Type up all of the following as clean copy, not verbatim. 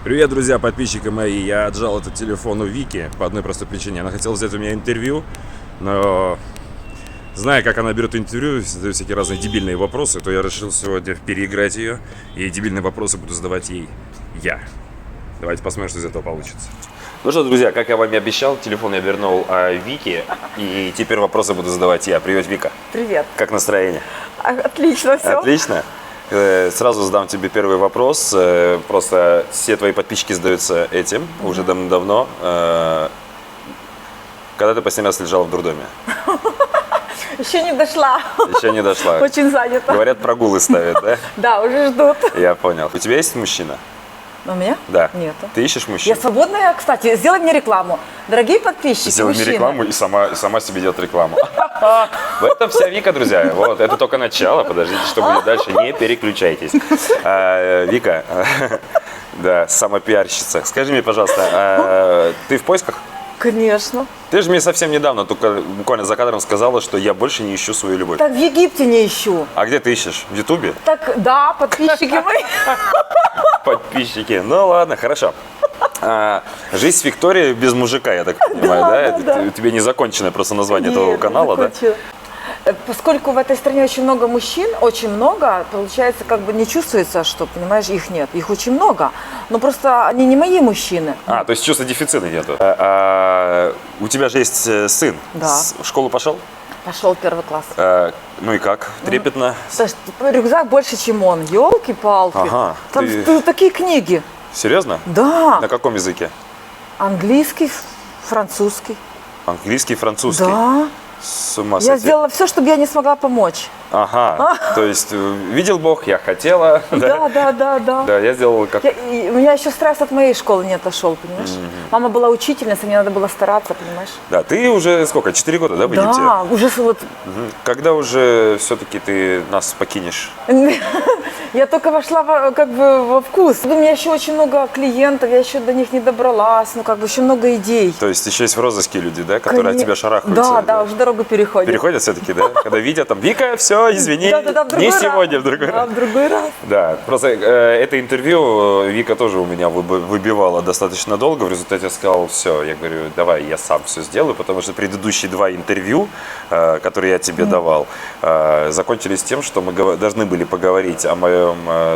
Привет, друзья, подписчики мои. Я отжал этот телефон у Вики по одной простой причине. Она хотела взять у меня интервью, но зная, как она берет интервью, задает всякие разные дебильные вопросы, то я решил сегодня переиграть ее, и дебильные вопросы буду задавать ей я. Давайте посмотрим, что из этого получится. Ну что, друзья, как я вам и обещал, телефон я вернул Вике, и теперь вопросы буду задавать я. Привет, Вика. Привет. Как настроение? Отлично все. Отлично. Сразу задам тебе первый вопрос. Просто все твои подписчики задаются этим уже давно. Когда ты последний раз лежала в дурдоме? Еще не дошла. Еще не дошла. Очень занята. Говорят, прогулы ставят, да? Да, уже ждут. Я понял. У тебя есть мужчина? У меня? Да. Нету. Ты ищешь мужчину? Я свободная, кстати, сделай мне рекламу. Дорогие подписчики, Сделай мне мужчины. рекламу и сама себе делает рекламу. В этом вся Вика, друзья. Вот, это только начало. Подождите, что будет дальше. Не переключайтесь. Вика, да, самопиарщица. Скажи мне, пожалуйста, ты в поисках? Конечно. Ты же мне совсем недавно, только буквально за кадром сказала, что я больше не ищу свою любовь. Так в Египте не ищу. А где ты ищешь? В Ютубе? Так, да, подписчики мои. Подписчики. Ну ладно, хорошо. Жизнь с Викторией без мужика, я так понимаю, да? Да. У тебя не законченное просто название этого Нет, канала, да? закончила. Поскольку в этой стране очень много мужчин, очень много, получается, как бы не чувствуется, что, понимаешь, их нет. Их очень много. Но просто они не мои мужчины. То есть чувства дефицита нету. У тебя же есть сын. Да. В школу пошел? Пошел первый класс. Ну и как? Трепетно? Слушай, рюкзак больше, чем он. Елки-палки. Ага, Там ты- такие книги. Серьезно? Да. На каком языке? Английский, французский. Английский, французский? Да. С ума Я сойти. сделала все, чтобы я не смогла помочь. Ага, то есть видел Бог, я хотела. Да. Да, я сделал как... У меня еще стресс от моей школы не отошел, понимаешь? Мама была учительницей, мне надо было стараться, понимаешь? Да, ты уже сколько, 4 года, да, в Египте? Да, уже вот... Когда уже все-таки ты нас покинешь? Я только вошла как бы во вкус. У меня еще очень много клиентов, я еще до них не добралась, ну как бы еще много идей. То есть еще есть в розыске люди, да, которые от тебя шарахаются? Да, уже дорогу переходят. Переходят все-таки, да? Когда видят там, Вика, все, извини, Да, в другой не раз. сегодня, в другой Да, раз. в другой раз. Да, просто это интервью Вика тоже у меня выбивала достаточно долго. В результате я сказал, все, я говорю, давай я сам все сделаю, потому что предыдущие 2 интервью, которые я тебе давал, закончились тем, что мы должны были поговорить о моем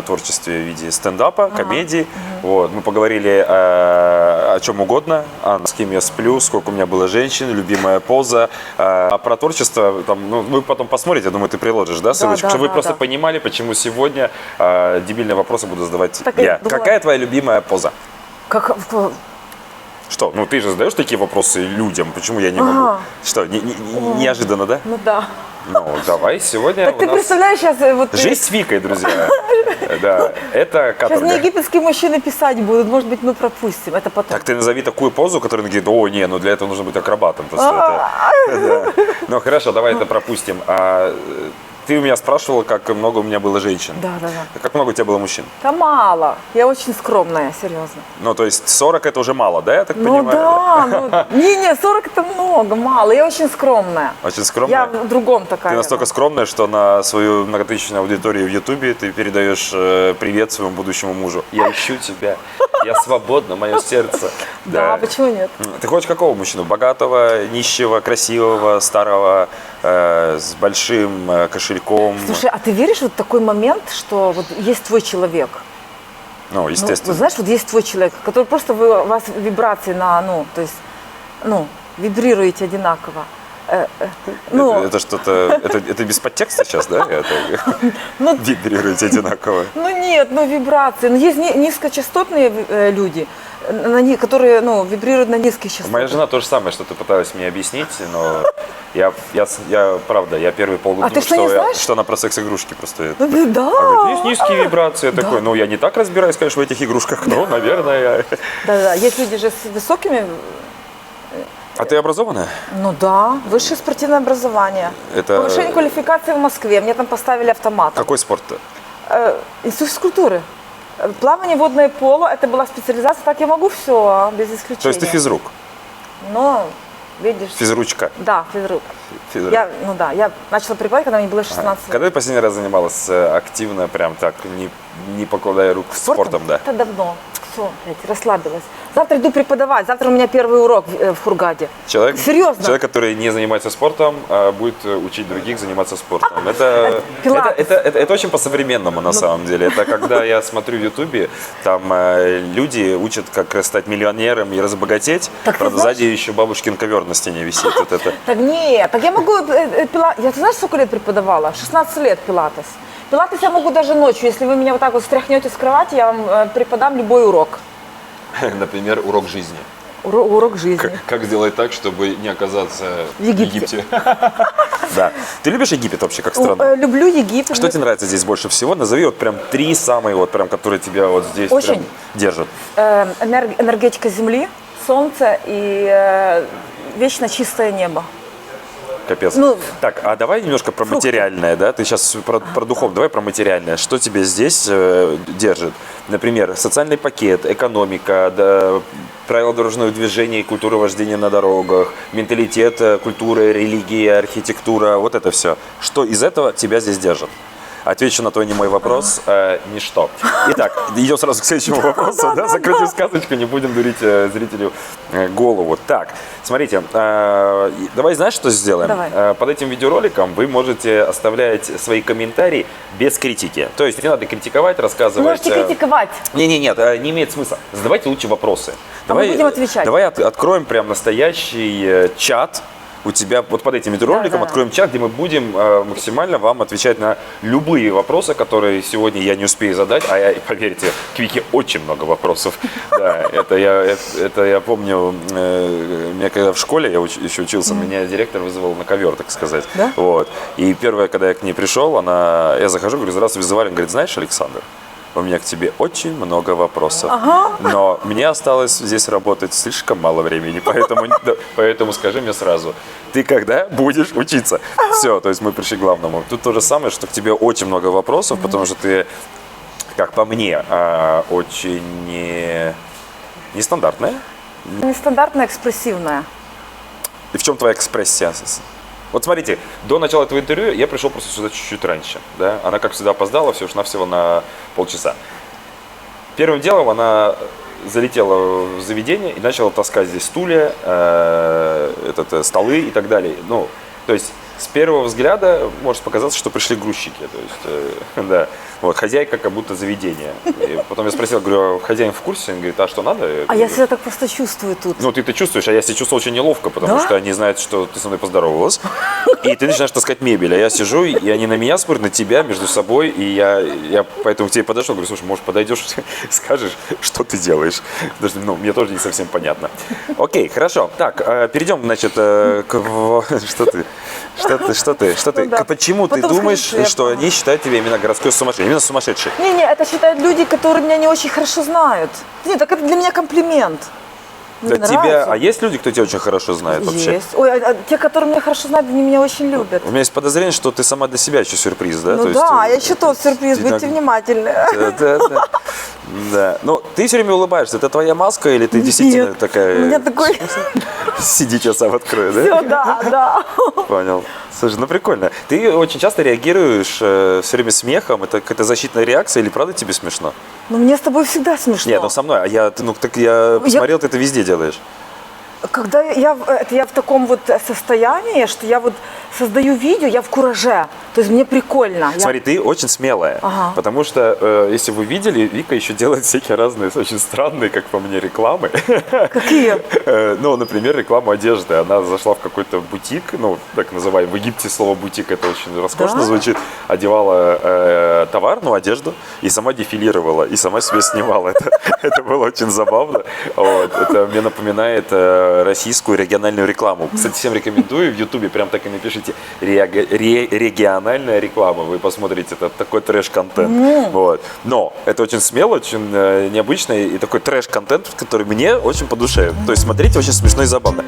творчестве в виде стендапа, комедии. Вот, мы поговорили о чем угодно, с кем я сплю, сколько у меня было женщин, любимая поза. А про творчество, там, ну, вы потом посмотрите, я думаю, ты приложишь, да, ссылочку, чтобы вы просто понимали, почему сегодня дебильные вопросы буду задавать Так, я. думаю- Какая твоя любимая поза? Как... Что? Ну, ты же задаешь такие вопросы людям, почему я не могу? Что, неожиданно, да? Ну да. Ну, давай, сегодня Так у ты нас представляешь, сейчас вот... жизнь с Викой, друзья. Да, это Сейчас мне каторга. египетские мужчины писать будут, может быть, мы пропустим, это потом. Так ты назови такую позу, которая говорит, о, не, ну для этого нужно быть акробатом. Просто это... Да. Ну, хорошо, давай это пропустим. Ты у меня спрашивала, как много у меня было женщин. Да. Как много у тебя было мужчин? Да мало. Я очень скромная, серьезно. Ну, то есть 40 это уже мало, да, я так Ну понимаю? да, не, 40 это много, мало. Я очень скромная. Очень скромная? Я в другом такая. Ты настолько скромная, что на свою многотысячную аудиторию в Ютубе ты передаешь привет своему будущему мужу. Я ищу тебя, я свободна, мое сердце. Да, почему нет? Ты хочешь какого мужчину? Богатого, нищего, красивого, старого, с большим кошельком? Слушай, а ты веришь в вот такой момент, что вот есть твой человек? Ну, Ну, естественно. знаешь, вот есть твой человек, который просто у вас вибрации то есть, вибрируете одинаково. Это что-то, это без подтекста сейчас, да? Вибрируете одинаково. Ну нет, вибрации. Но есть низкочастотные люди, которые вибрируют на низких частотах. Моя жена то же самое, что ты пыталась мне объяснить, но я правда, я первые полгода А ты что, не думал, знаешь? что она про секс-игрушки просто. Ну, да. Она говорит, есть низкие вибрации. Я такой, ну я не так разбираюсь, конечно, в этих игрушках, но, наверное. Да, есть люди же с высокими. А ты образованная? Ну да, высшее спортивное образование. Это- Повышение квалификации в Москве. Мне там поставили автомат. Какой спорт-то? Институт физкультуры. Плавание, водное поло, это была специализация. Так я могу все, без исключения. То есть ты физрук, Но, видишь. физручка. Да, физрук. Физрук. Я начала преподавать, когда мне было 16 лет. Когда ты последний раз занималась активно, прям так, не покладая рук спортом, да? Это давно. все, расслабилась. Завтра иду преподавать, завтра у меня первый урок в Хургаде. Серьезно? Человек, который не занимается спортом, будет учить других заниматься спортом. Это очень по-современному на самом деле. Это когда я смотрю в Ютубе, там люди учат, как стать миллионером и разбогатеть. Так Правда, сзади еще бабушкин ковер на стене висит. Вот это. Так нет, так я могу пилатес. Я, ты знаешь, сколько лет преподавала? 16 лет пилатес. Пилатес я могу даже ночью. Если вы меня вот так вот стряхнете с кровати, я вам преподам любой урок. Например, урок жизни. Урок жизни. Как сделать так, чтобы не оказаться в Египте? Да. Ты любишь Египет вообще как страну? Люблю Египет. Что тебе нравится здесь больше всего? Назови вот прям 3 самые, вот прям, которые тебя вот здесь Очень. прям держат. Энергетика земли, солнце и вечно чистое небо. Капец. Ну, так, а давай немножко про материальное, да? Ты сейчас про духовное, давай про материальное. Что тебе здесь держит? Например, социальный пакет, экономика, да, правила дорожного движения и культура вождения на дорогах, менталитет, культура, религия, архитектура, вот это все. Что из этого тебя здесь держит? Отвечу на твой немой вопрос. Ничто. Итак, идем сразу к следующему вопросу. Да, закрытую сказочку, не будем дурить зрителю голову. Так, смотрите, давай знаешь, что сделаем? Давай. Под этим видеороликом вы можете оставлять свои комментарии без критики. То есть не надо критиковать, рассказывать. Можете критиковать. Нет, не имеет смысла. Задавайте лучше вопросы. Мы будем отвечать. Давай откроем прям настоящий чат. У тебя вот под этим видеороликом откроем чат, где мы будем максимально вам отвечать на любые вопросы, которые сегодня я не успею задать. Поверьте, к Вике очень много вопросов. Да, это я помню, меня когда в школе я еще учился, меня директор вызывал на ковер, так сказать. Да? Вот. И первое, когда я к ней пришел, я захожу, говорю, здравствуй, вызывали. Она говорит, знаешь, Александр, у меня к тебе очень много вопросов, но мне осталось здесь работать слишком мало времени, поэтому скажи мне сразу, ты когда будешь учиться? Все, то есть мы пришли к главному. Тут то же самое, что к тебе очень много вопросов, потому что ты, как по мне, очень нестандартная. Нестандартная, экспрессивная. И в чем твоя экспрессия? Вот смотрите, до начала этого интервью я пришел просто сюда чуть-чуть раньше. Да? Она, как всегда, опоздала всего на полчаса. Первым делом она залетела в заведение и начала таскать здесь стулья, столы и так далее. Ну, то есть с первого взгляда может показаться, что пришли грузчики. То есть, да. Вот, хозяйка как будто заведения. И потом я спросил, говорю, хозяин в курсе? Он говорит, а что надо? Я себя так просто чувствую тут. Ну, ты чувствуешь, а я себя чувствовал очень неловко, потому что они знают, что ты со мной поздоровалась. И ты начинаешь таскать мебель. А я сижу, и они на меня смотрят, на тебя, между собой. И я поэтому к тебе подошел, говорю, слушай, может, подойдешь, скажешь, что ты делаешь? Потому что, мне тоже не совсем понятно. Окей, хорошо. Так, перейдем, значит, Что ты? Почему ты думаешь, что они считают тебя именно городской сумасшедший? Именно сумасшедший? Не, это считают люди, которые меня не очень хорошо знают. Нет, так это для меня комплимент. Для тебя, а есть люди, кто тебя очень хорошо знает вообще? Есть. Ой, те, которые меня хорошо знают, они меня очень любят. У меня есть подозрение, что ты сама для себя еще сюрприз, да? Ну да, я еще тот сюрприз, будьте внимательны. Да. Ну, ты все время улыбаешься. Это твоя маска или ты действительно такая... У меня такой... Сидите, я сам открою, да? Все, да. Понял. Слушай, ну прикольно. Ты очень часто реагируешь все время смехом. Это какая-то защитная реакция или правда тебе смешно? Ну, мне с тобой всегда смешно. Нет, ну со мной. Я посмотрел, ты это везде делаешь. Когда я в таком вот состоянии, что я вот создаю видео, я в кураже. То есть мне прикольно. Смотри, ты очень смелая. Потому что, если вы видели, Вика еще делает всякие разные, очень странные, как по мне, рекламы. Какие? Ну, например, рекламу одежды. Она зашла в какой-то бутик, ну, так называемый, в Египте слово бутик, это очень роскошно звучит. Одевала товар, ну, одежду, и сама дефилировала, и сама себе снимала. Это было очень забавно. Это мне напоминает российскую региональную рекламу. Кстати, всем рекомендую, в Ютубе прям так и напишите региональная реклама. Вы посмотрите, это такой трэш-контент. Вот. Но это очень смело, очень необычно и такой трэш-контент, который мне очень по душе. То есть смотрите, очень смешно и забавно.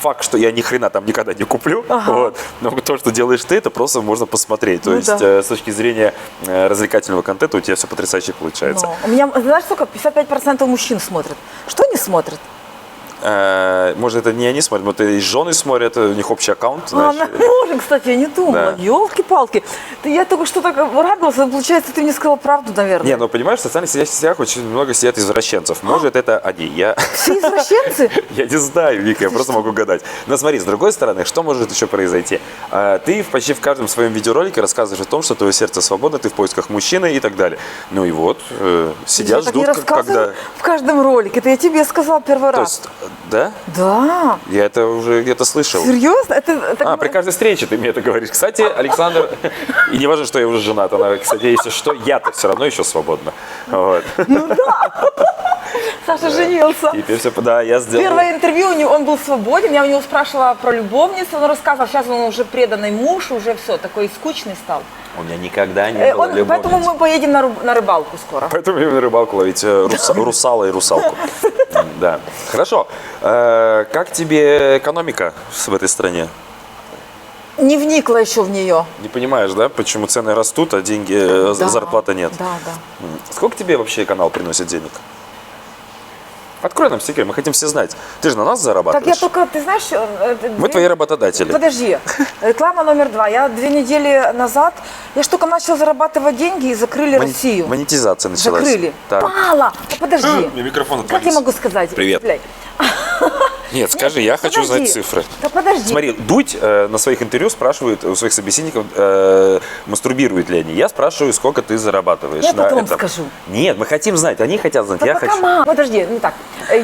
факт, что я ни хрена там никогда не куплю, вот, но то, что делаешь ты, это просто можно посмотреть. То Ну есть да. с точки зрения развлекательного контента у тебя все потрясающе получается. У меня, знаешь, сколько? 55% мужчин смотрят. Что они смотрят? Может, это не они смотрят, может, и жены смотрят, у них общий аккаунт, знаешь. Может, кстати, я не думала. Да. Елки-палки. Я только что так радовалась, получается, ты мне сказала правду, наверное. Не, ну понимаешь, в социальных сетях очень много сидят извращенцев. Может, это они. Все извращенцы? Я не знаю, Вика, я просто могу гадать. Но смотри, с другой стороны, что может еще произойти? Ты почти в каждом своем видеоролике рассказываешь о том, что твое сердце свободно, ты в поисках мужчины и так далее. Ну и вот, сидят, Я так не ждут, рассказываю когда... в каждом ролике. Это я тебе сказала первый То раз. есть, да? Да. Я это уже где-то слышал. Серьезно? Это При каждой встрече ты мне это говоришь. Кстати, Александр, и не важно, что я уже женат, она, кстати, если что, я-то все равно еще свободна. Вот. Саша женился. Теперь все, да, я сделал. Первое интервью у него, он был свободен, я у него спрашивала про любовницу, он рассказывал, сейчас он уже преданный муж, уже все, такой скучный стал. У меня никогда не было любовницы. Поэтому мы поедем на рыбалку скоро. Поэтому я на рыбалку ловить русала и русалку. Да. Хорошо. Как тебе экономика в этой стране? Не вникла еще в нее. Не понимаешь, да, почему цены растут, а деньги, зарплаты нет? Да. Сколько тебе вообще канал приносит денег? Открой нам секрет, мы хотим все знать. Ты же на нас Так зарабатываешь. я только, ты знаешь... Мы твои работодатели. Подожди, реклама номер 2. Я 2 недели назад, я ж только начала зарабатывать деньги и закрыли Россию. Монетизация началась. Закрыли. Так. Мало. Подожди. Мне микрофон Как я отвалился. могу сказать? Привет. Блядь. Нет, скажи, я хочу Подожди. знать цифры. Да подожди. Смотри, Дудь на своих интервью спрашивает у своих собеседников, мастурбируют ли они. Я спрашиваю, сколько ты зарабатываешь Я на потом этом. скажу. Нет, мы хотим знать, они хотят знать, Да я пока хочу. мало. Подожди, ну так.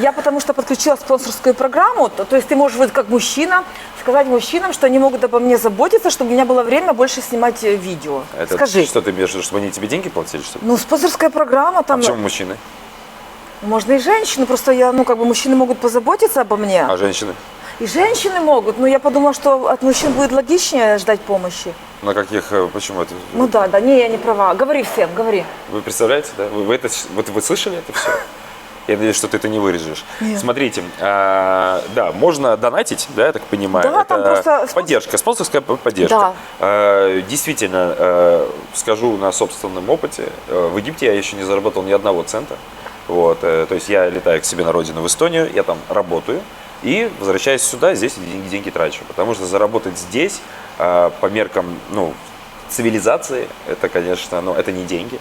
Я потому что подключила спонсорскую программу, то есть ты можешь вот как мужчина сказать мужчинам, что они могут обо мне заботиться, чтобы у меня было время больше снимать видео. Это Скажи. что ты имеешь в виду, чтобы они тебе деньги платили, что ли? Ну, спонсорская программа там... Почему мужчины? Можно и женщины, просто я, мужчины могут позаботиться обо мне. А женщины? И женщины могут, но я подумала, что от мужчин будет логичнее ждать помощи. На каких, почему это? Ну да, не, я не права. Говори всем, говори. Вы представляете, да? Вы слышали это все? Я надеюсь, что ты это не вырежешь. Нет. Смотрите, да, можно донатить, да, я так понимаю. Да, там просто поддержка, спонсорская поддержка. Действительно, скажу на собственном опыте, в Египте я еще не заработал ни одного цента. Вот, то есть я летаю к себе на родину в Эстонию, я там работаю и возвращаюсь сюда, здесь деньги трачу. Потому что заработать здесь по меркам, цивилизации, это, конечно, это не деньги.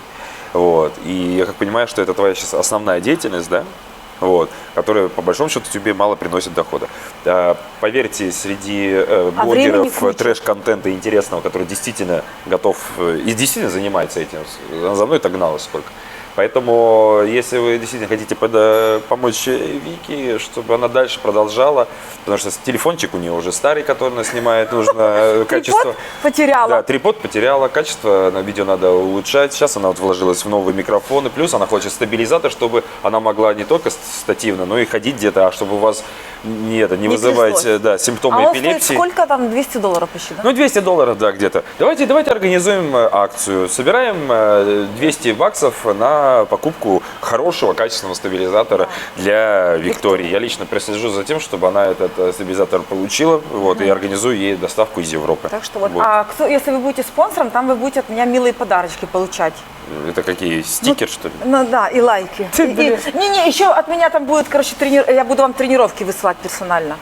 Вот. И я как понимаю, что это твоя сейчас основная деятельность, да? Вот, которая по большому счету тебе мало приносит дохода. Поверьте, среди времени блогеров куча. трэш-контента интересного, который действительно готов и действительно занимается этим, она за мной так гналась сколько. Поэтому, если вы действительно хотите помочь Вике, чтобы она дальше продолжала, потому что телефончик у нее уже старый, который она снимает, нужно качество. Трипод потеряла. Да, трипод потеряла, качество на видео надо улучшать. Сейчас она вложилась в новые микрофоны, плюс она хочет стабилизатор, чтобы она могла не только стативно, но и ходить где-то, а чтобы у вас не вызывать тряслось. симптомы А он эпилепсии. стоит сколько там? $200 почти, да? Ну, $200, да, где-то. Давайте организуем акцию. Собираем $200 на покупку хорошего, качественного стабилизатора для Виктории. Я лично прослежу за тем, чтобы она этот стабилизатор получила, вот, и организую ей доставку из Европы. Так что вот. Вот. А если вы будете спонсором, там вы будете от меня милые подарочки получать. Это какие, стикер, что ли? Ну да, и лайки. Не, еще от меня там будет, я буду вам тренировки высылать персонально.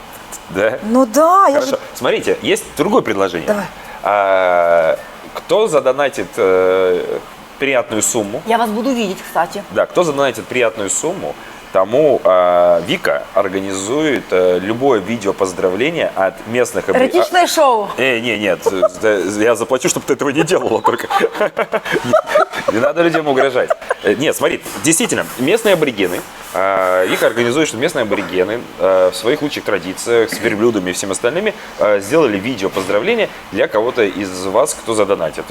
Да? Ну да, я Хорошо. же... Смотрите, есть другое предложение. Давай. Кто задонатит приятную сумму, Я вас буду видеть, кстати. да, кто задонатит приятную сумму, тому Вика организует любое видео поздравления от местных... Эротичное шоу. Нет, я заплачу, чтобы ты этого не делала только. Не надо людям угрожать. Нет, смотри, действительно, местные аборигены, Вика организует, что местные аборигены в своих лучших традициях с верблюдами и всем остальными сделали видео поздравления для кого-то из вас, кто задонатит.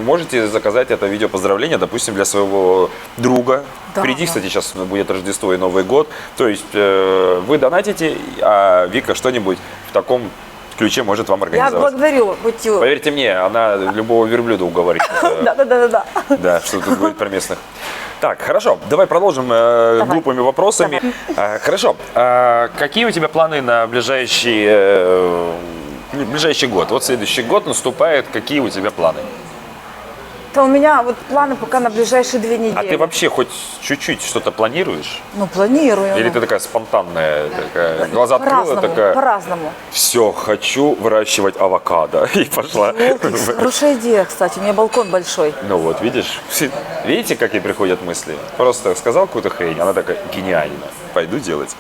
Можете заказать это видео поздравления, допустим, для своего друга. Да, Впереди, да. кстати, сейчас будет Рождество и Новый год. То есть вы донатите, а Вика что-нибудь в таком ключе может вам Я организовать. благодарю. Будьте... Поверьте мне, она любого верблюда уговорит. Да. Да, что тут говорит про местных. Так, хорошо, давай продолжим глупыми вопросами. Хорошо, какие у тебя планы на ближайший год? Вот следующий год наступает, какие у тебя планы? То у меня вот планы пока на ближайшие 2 недели. А ты вообще хоть чуть-чуть что-то планируешь? Ну, планирую. Или ты такая спонтанная, такая, глаза открыла, По-разному, такая, по-разному. все, хочу выращивать авокадо. И пошла. Ёлки, хорошая идея, кстати, у меня балкон большой. Ну вот, видишь, видите, как ей приходят мысли? Просто сказал какую-то хрень, она такая, гениально, пойду делать.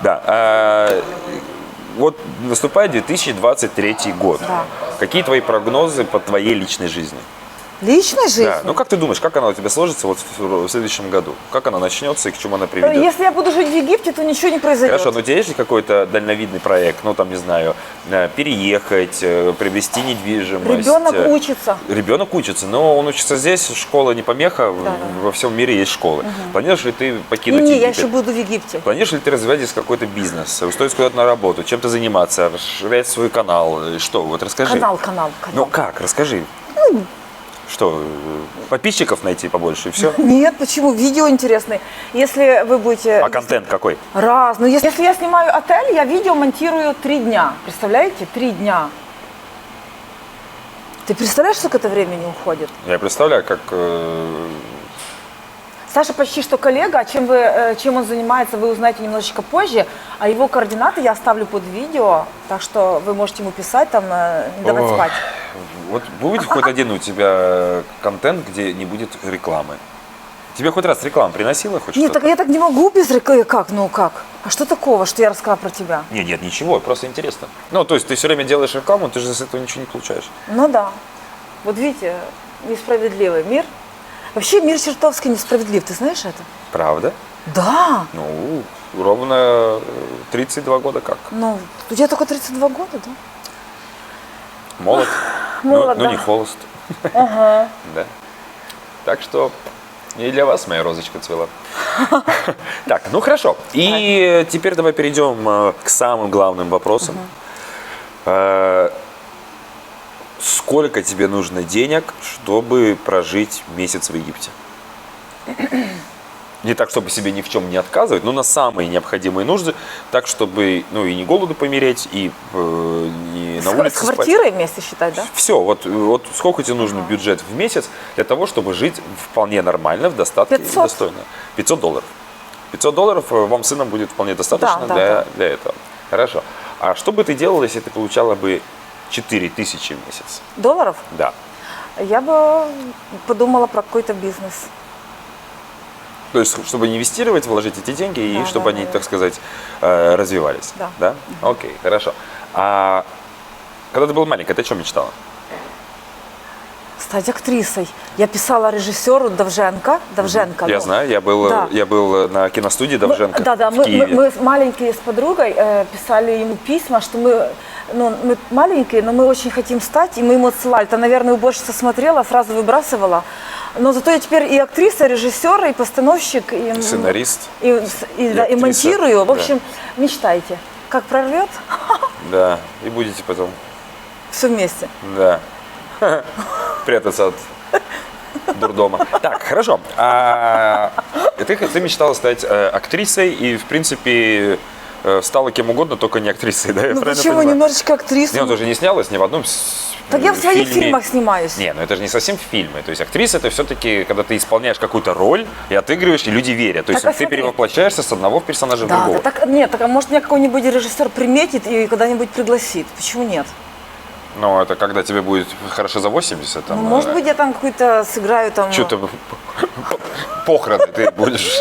Да, вот наступает 2023 год. Да. Какие твои прогнозы по твоей личной жизни? Личной жизни? Да. Ну как ты думаешь, как она у тебя сложится вот в следующем году? Как она начнется и к чему она приведет? Если я буду жить в Египте, то ничего не произойдет. Хорошо, но у тебя есть ли какой-то дальновидный проект? Ну, там, не знаю, переехать, приобрести недвижимость? Ребенок учится. Ребенок учится, но он учится здесь, школа не помеха, Да. во всем мире есть школы. Планируешь ли ты покинуть Не, я Египет? еще буду в Египте. Планируешь ли ты развивать здесь какой-то бизнес, устроить куда-то на работу, чем-то заниматься, расширять свой канал? Что? Вот расскажи. Канал. Ну как? Расскажи. Что, подписчиков найти побольше и все? Нет, почему? Видео интересные. Если вы будете... А контент какой? Раз. Но если я снимаю отель, я видео монтирую 3 дня. Представляете? 3 дня. Ты представляешь, сколько это времени уходит? Я представляю, как... Саша почти что коллега, чем он занимается, вы узнаете немножечко позже, а его координаты я оставлю под видео, так что вы можете ему писать, там, не давать Ох, спать. Вот будет хоть один у тебя контент, где не будет рекламы? Тебе хоть раз реклама приносила хоть Нет, что-то? так я так не могу без рекламы. Как? Ну как? А что такого, что я рассказала про тебя? Нет, ничего, просто интересно. Ну, то есть ты все время делаешь рекламу, ты же с этого ничего не получаешь. Ну да. Вот видите, несправедливый мир. Вообще мир чертовски несправедлив, ты знаешь это? Правда? Да. Ну, ровно 32 года как. Ну, у тебя только 32 года, да? Молод, Молод, но да. не холост. Ага. Да. Так что и для вас моя розочка цвела. Так, ну хорошо. И теперь давай перейдем к самым главным вопросам. Сколько тебе нужно денег, чтобы прожить месяц в Египте? Не так, чтобы себе ни в чем не отказывать, но на самые необходимые нужды, так, чтобы ну, и не голоду помереть, и не на улице С спать. квартирой вместе считать, да? Все, вот сколько тебе нужен бюджет в месяц для того, чтобы жить вполне нормально, в достатке 500. и достойно? $500. $500 вам с сыном будет вполне достаточно Да. для этого. Хорошо. А что бы ты делала, если ты получала бы 4000 в месяц? Долларов? Да. Я бы подумала про какой-то бизнес. То есть, чтобы инвестировать, вложить эти деньги и Да, чтобы да, они, да. так сказать, развивались. Да. Окей, хорошо. А когда ты была маленькая, ты о чем мечтала? Стать актрисой. Я писала режиссеру Довженко. Я ну, знаю, я да. был на киностудии Довженко Да, в Киеве. мы маленькие с подругой писали ему письма, что мы маленькие, но мы очень хотим стать, и мы ему отсылали. Это, наверное, уборщица смотрела, сразу выбрасывала. Но зато я теперь и актриса, и режиссер, и постановщик, и Сценарист. и актриса. монтирую. В Да. общем, мечтайте. Как прорвет, Да, и будете потом, все вместе. да, прятаться от дурдома. Так, хорошо. Ты мечтала стать актрисой и, в принципе, стала кем угодно, только не актрисой, да? Я Ну правильно почему понимаю? немножечко актриса? Не, он тоже не снялась ни в одном Так я в своих фильме. фильмах снимаюсь. Не, ну это же не совсем фильмы. То есть актриса это все-таки, когда ты исполняешь какую-то роль и отыгрываешь, и люди верят. То есть Так, а ты смотри. перевоплощаешься с одного персонажа в Да, другого. так нет, так а может меня какой-нибудь режиссер приметит и когда-нибудь пригласит? Почему нет? Но это когда тебе будет хорошо за 80. Там, Ну, может быть, я там какую-то сыграю там. Что-то похороны ты будешь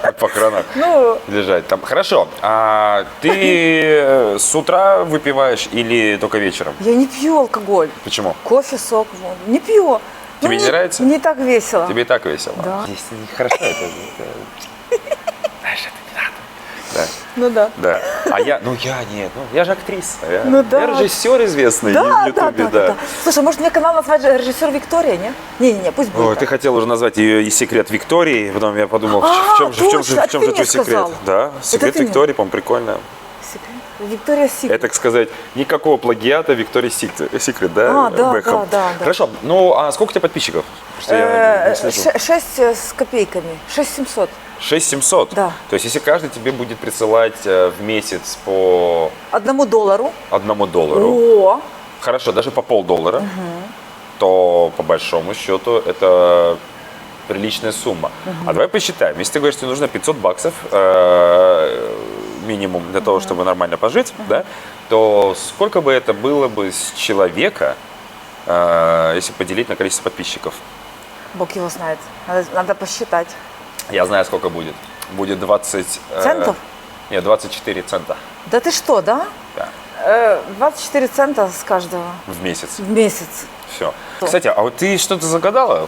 на похоронах Ну, лежать там. Хорошо. А ты с утра выпиваешь или только вечером? я не пью алкоголь. Почему? Кофе, сок, воду. Не пью. Тебе не нравится? Не так весело. Тебе и так весело. Да. Здесь хорошо это. Знаешь, это не надо. Да. Ну да. Да. А я я же актриса. Ну да. Я режиссер известный в Да, Ютубе, да. Слушай, может мне канал назвать режиссер Виктория, не? Не, пусть будет. Ой, ты так. хотел уже назвать ее и секрет Виктории, потом я подумал, А, в чем же точно, твой ты мне секрет? сказал. Да, секрет ты мне. Виктории, по-моему, прикольно. Виктория Секрет. Это, так сказать, никакого плагиата Виктория Секрет, да? Да, Бекхэм? да. Хорошо. Ну, а сколько у тебя подписчиков? Просто я не слежу. 6 с копейками, 6700. 6700? Да. То есть, если каждый тебе будет присылать в месяц по $1. $1, О, хорошо, даже по $0.50, то по большому счету это приличная сумма. А давай посчитаем. Если ты говоришь, что нужно $500 минимум для того, чтобы нормально пожить, да, то сколько бы это было бы с человека, если поделить на количество подписчиков? Бог его знает. Надо посчитать. Я знаю, сколько будет. Будет 20... Центов? Нет, 24 цента. Да ты что, да? Да, 24 цента с каждого в месяц. в месяц. Все. Кстати, а вот ты что-то загадала?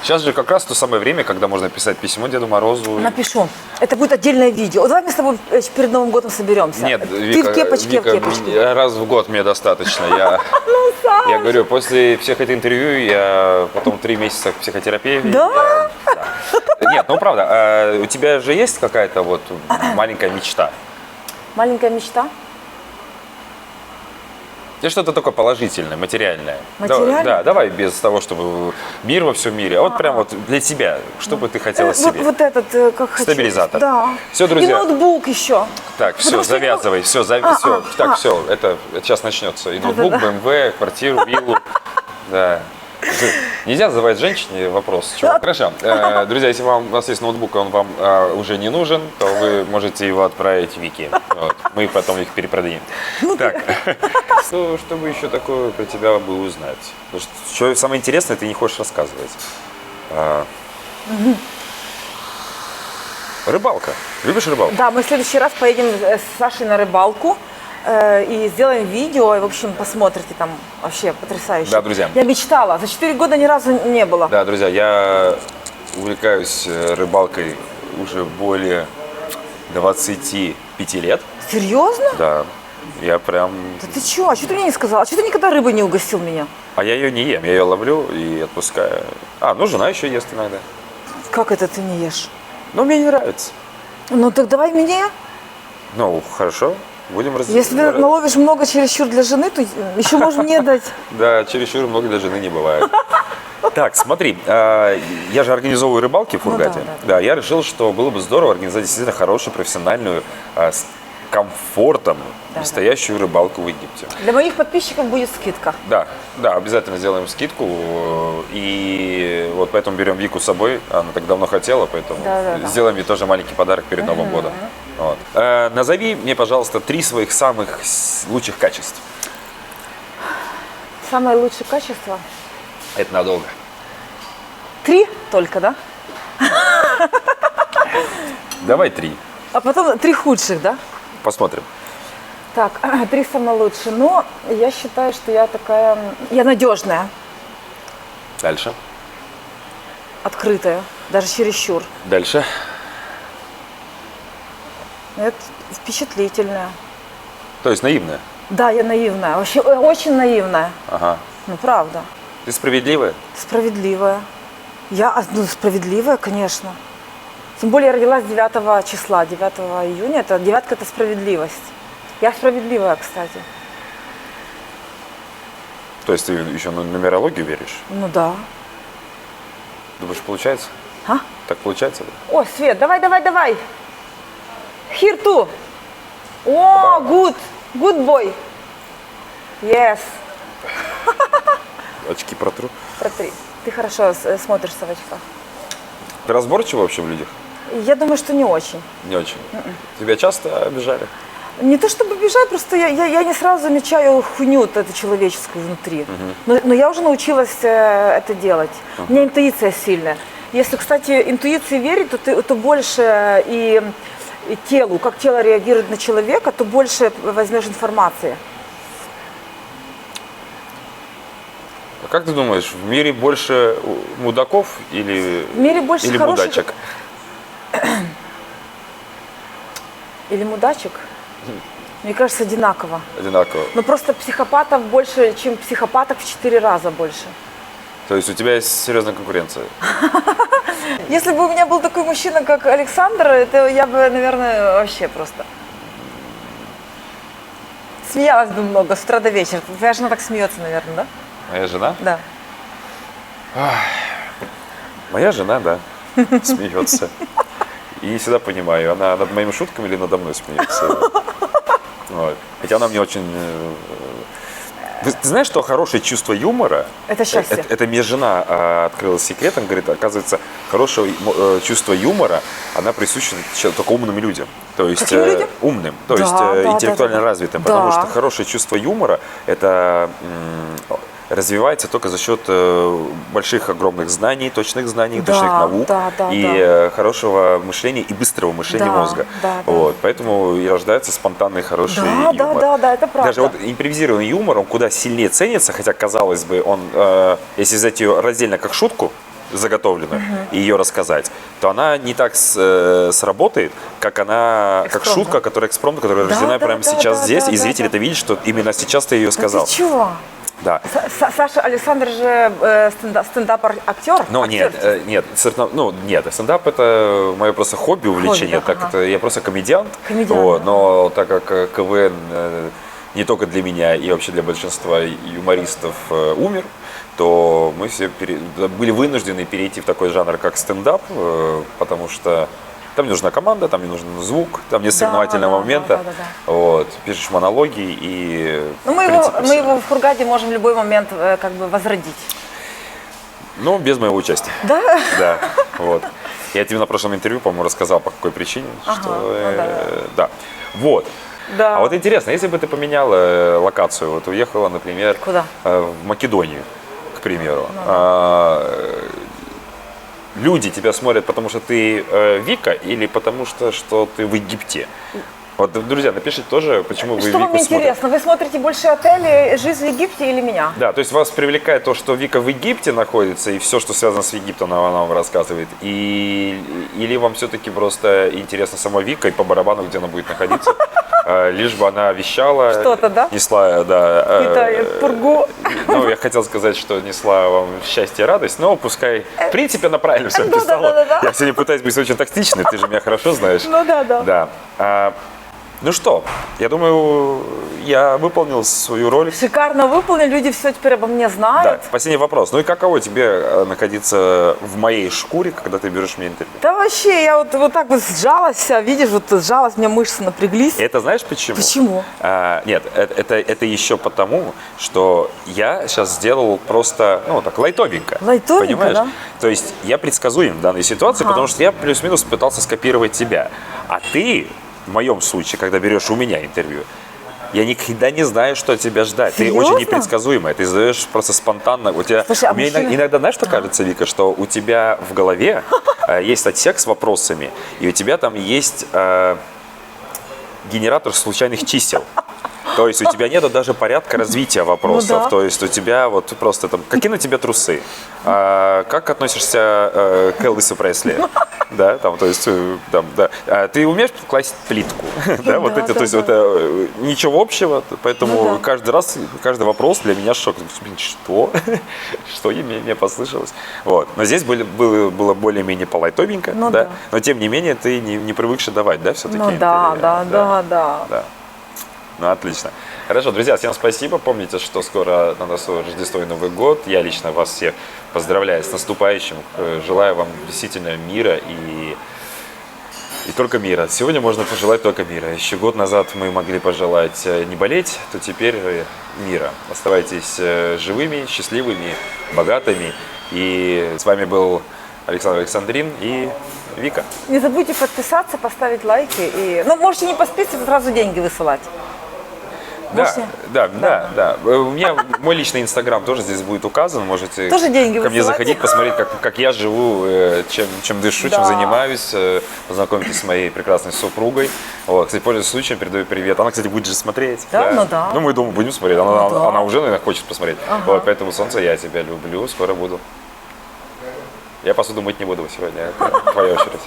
Сейчас же как раз то самое время, когда можно писать письмо Деду Морозу. Напишу. Это будет отдельное видео. Вот давай мы с тобой перед Новым годом соберемся. Нет, Ты Вика, в кепочке, Вика, в кепочке. раз в год мне достаточно. Я говорю, после всех этих интервью я потом 3 месяца в психотерапии. Да? Да. Нет, ну правда, а у тебя же есть какая-то вот маленькая мечта? Маленькая мечта. Тебе что-то такое положительное, материальное. Материальное? Да, давай без того, чтобы мир во всем мире. А вот прям вот для тебя, что бы ты хотела себе? Вот этот, как хочу. Стабилизатор. Да. Всё, друзья. И ноутбук еще. Так, все, Потому что завязывай, все, так, все, это сейчас начнется. И ноутбук, БМВ, квартиру, виллу. Да. Нельзя задавать женщине вопрос. Чего? Хорошо. Друзья, если у вас есть ноутбук, и он вам уже не нужен, то вы можете его отправить Вике. Вот. Мы потом их перепродадим. Так. Что бы еще такое про тебя бы узнать? Потому что самое интересное ты не хочешь рассказывать. Рыбалка. Любишь рыбалку? Да, мы в следующий раз поедем с Сашей на рыбалку и сделаем видео, и, в общем, посмотрите, там вообще потрясающе. Да, друзья. Я мечтала, за 4 года ни разу не было. Да, друзья, я увлекаюсь рыбалкой уже более 25 лет. Серьезно? Да, я прям... Да ты чё? А что ты мне не сказал? А что ты никогда рыбой не угостил меня? А я ее не ем, я ее ловлю и отпускаю. Ну жена еще ест иногда. Как это ты не ешь? Но мне не нравится. Ну так давай мне. Ну, хорошо, будем Если ты наловишь много чересчур для жены, то еще можно мне дать. Да, чересчур много для жены не бывает. Так, смотри, я же организовываю рыбалки в Фургате. Да, я решил, что было бы здорово организовать действительно хорошую, профессиональную, с комфортом настоящую рыбалку в Египте. Для моих подписчиков будет скидка. Да, обязательно сделаем скидку. И вот поэтому берем Вику с собой. Она так давно хотела, поэтому сделаем ей тоже маленький подарок перед Новым годом. Вот. Назови мне, пожалуйста, 3 своих самых лучших качеств. Самое лучшее качество? Это надолго. 3 только, да? Давай 3. А потом 3 худших, да? Посмотрим. Так, 3 самые лучшие. Но я считаю, что я такая... Я надежная, Дальше. открытая, даже чересчур. Дальше. Это впечатлительная. То есть наивная. Да, я наивная. Вообще очень наивная. Ага. Ну, правда. Ты справедливая? Справедливая. Я справедливая, конечно. Тем более я родилась 9 числа, 9 июня. Девятка – это справедливость. Я справедливая, кстати. То есть ты еще на нумерологию веришь? Ну да. Думаешь, получается? А? Так получается? О, Свет, давай. Here too. О, good boy. Yes. Очки протру. Протри. Ты хорошо смотришься в очках. Ты разборчива вообще в людях? Я думаю, что не очень. Не очень. Тебя часто обижали? Не то чтобы бежать, просто я не сразу замечаю хуйню вот эту человеческую внутри. Но я уже научилась это делать. У меня интуиция сильная. Если, кстати, интуиции верить, то больше и телу, как тело реагирует на человека, то больше возьмешь информации. А как ты думаешь, в мире больше мудаков или, В мире больше или хороших- мудачек? Или мудачек? Мне кажется, одинаково. Одинаково. Но просто психопатов больше, чем психопаток в 4 раза больше. То есть у тебя есть серьезная конкуренция? Если бы у меня был такой мужчина, как Александр, это я бы, наверное, вообще просто. смеялась бы много с утра до вечера. Твоя жена так смеется, наверное, да? Моя жена? Да. Моя жена, да, смеется. И не всегда понимаю, она над моими шутками или надо мной смеется. Вот. Хотя она мне очень... Ты знаешь, что хорошее чувство юмора... Это счастье. Это мне жена открыла секретом, говорит, оказывается, хорошее чувство юмора, она присуща только умным людям. То есть Каким людям? умным, то Да, есть да, интеллектуально да. развитым. Да. Потому что хорошее чувство юмора, это... развивается только за счет больших, огромных знаний, точных знаний, Да, точных наук да, и хорошего мышления и быстрого мышления Да, мозга. да, да. Вот, поэтому и рождается спонтанный хороший юмор. Да, это правда. Даже вот импровизированный юмор, он куда сильнее ценится, хотя, казалось бы, он, если взять ее раздельно как шутку, заготовленную, и ее рассказать, то она не так сработает, как она, как Экспромт, шутка, которая экспромт, которая рождена прямо сейчас здесь, и зритель это видит, что именно сейчас ты ее сказал. Ты чего? Да. Саша Александр же стендап-актер. Но нет, стендап это мое просто хобби, увлечение. Хобби, Так это я просто комедиант. Комедиант, Вот, да. но так как КВН не только для меня и вообще для большинства юмористов умер, то мы все были вынуждены перейти в такой жанр, как стендап, потому что там не нужна команда, там не нужен звук, там нет соревновательного момента. Да. Вот, пишешь монологи и... Ну, в принципе, мы его в Хургаде можем в любой момент как бы возродить. Ну, без моего участия. Да? Да, вот. Я тебе на прошлом интервью, по-моему, рассказал, по какой причине. Да. Вот. Да. А вот интересно, если бы ты поменяла локацию, вот уехала, например, Куда? В Македонию, к примеру, люди тебя смотрят, потому что ты Вика или потому что ты в Египте? Вот, друзья, напишите тоже, почему вы Что Вику вам смотрите. интересно? Вы смотрите больше отели «Жизнь в Египте» или меня? Да, то есть вас привлекает то, что Вика в Египте находится, и все, что связано с Египтом, она вам рассказывает, или вам все-таки просто интересна сама Вика и по барабану, где она будет находиться, лишь бы она вещала, Что-то, да? несла, да. Питает пургу. Ну, я хотел сказать, что несла вам счастье и радость, но пускай, в принципе, она правильно все написала. Да. Я сегодня пытаюсь быть очень тактичный, ты же меня хорошо знаешь. Ну да. Да. Ну что, я думаю, я выполнил свою роль. Шикарно выполнен, люди все теперь обо мне Да, знают. последний вопрос. Ну и каково тебе находиться в моей шкуре, когда ты берешь мне интервью? Да вообще, я вот так вот сжалась вся, видишь, вот сжалась, у меня мышцы напряглись. Это знаешь почему? Почему? Нет, это еще потому, что я сейчас сделал просто, ну так, лайтовенько. Лайтовенько, понимаешь? да? То есть я предсказуем в данной ситуации, потому что я плюс-минус пытался скопировать тебя. А ты, в моем случае, когда берешь у меня интервью, я никогда не знаю, что от тебя ждать. Серьезно? Ты очень непредсказуемая. Ты задаешь просто спонтанно. Слушай, а мне мужчины- иногда, знаешь, что кажется, Вика, что у тебя в голове есть отсек с вопросами, и у тебя там есть генератор случайных чисел. То есть у тебя нету даже порядка развития вопросов. Ну да. То есть у тебя вот просто там, какие на тебе трусы? Как относишься к Элвису Пресли? Да, там, то есть, там, да. Ты умеешь класть плитку? Да, вот эти, то есть, ничего общего, поэтому каждый раз, каждый вопрос для меня шок. Блин, что? Что мне послышалось? Вот. Но здесь было более-менее полайтовенько, Ну да? да. Но тем не менее ты не привыкший давать, да, все-таки? Ну да. Да. Ну, отлично. Хорошо, друзья, всем спасибо. Помните, что скоро на носу Рождество и Новый год. Я лично вас всех поздравляю с наступающим. Желаю вам действительно мира и только мира. Сегодня можно пожелать только мира. Еще год назад мы могли пожелать не болеть, то теперь мира. Оставайтесь живыми, счастливыми, богатыми. И с вами был Александр Александрин и Вика. Не забудьте подписаться, поставить лайки. Ну, можете не подписываться, сразу деньги высылать. Да. У меня мой личный инстаграм тоже здесь будет указан. Можете Тоже деньги ко мне высылать. заходить, посмотреть, как я живу, чем дышу, чем Да. занимаюсь. Познакомитесь с моей прекрасной супругой. Вот, кстати, пользуясь случаем, передаю привет. Она, кстати, будет же смотреть. Да? Ну да. Ну, мы, думаю, будем смотреть. Она уже, наверное, хочет посмотреть. Ага. Вот, поэтому, солнце, я тебя люблю, скоро буду. Я посуду мыть не буду сегодня, это твоя очередь.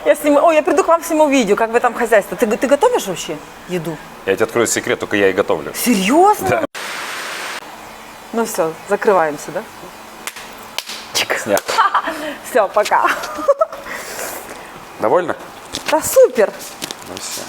Я приду к вам сниму видео, как вы там хозяйство. Ты готовишь вообще еду? Я тебе открою секрет, только я и готовлю. Серьезно? Да. Ну все, закрываемся, да? Снят. Все, пока. Довольно? Да супер. Ну все.